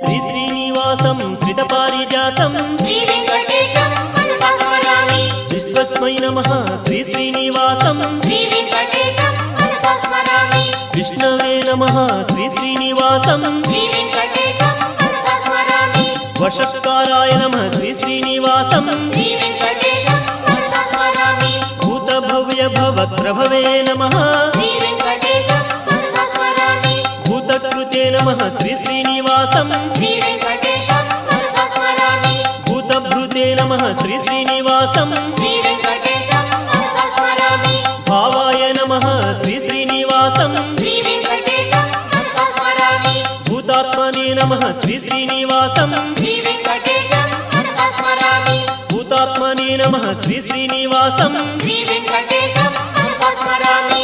श्री श्रीनिवासं श्रितपारिजातं श्री वेंकटेशं मनसा स्मरामि। विश्वस्मै नमः श्री श्रीनिवासं श्री वेंकटेशं मनसा स्मरामि। विष्णवे नमः श्री श्रीनिवासं श्री वेंकटेशं मनसा स्मरामि। वषट्काराय नमः श्री श्रीनिवासं श्री वेंकटेशं मनसा स्मरामि। भूतभव्य भवत्रभवे नमः श्री वेंकटेशं मनसा स्मरामि। भूतकृते नमः श्री श्रीनिवासं श्री वेंकटेशं मनसा स्मरामि। भूतभृते नमः श्री श्रीनिवासं श्री वेंकटेशं मनसा स्मरामि। भावाय नमः श्री श्रीनिवासं श्री वेंकटेशं मनसा स्मरामि। भूतात्मने नमः श्री श्रीनिवासं श्री वेंकटेशं मनसा स्मरामि। भूतात्मने नमः श्री श्रीनिवासं श्री वेंकटेशं मनसा स्मरामि।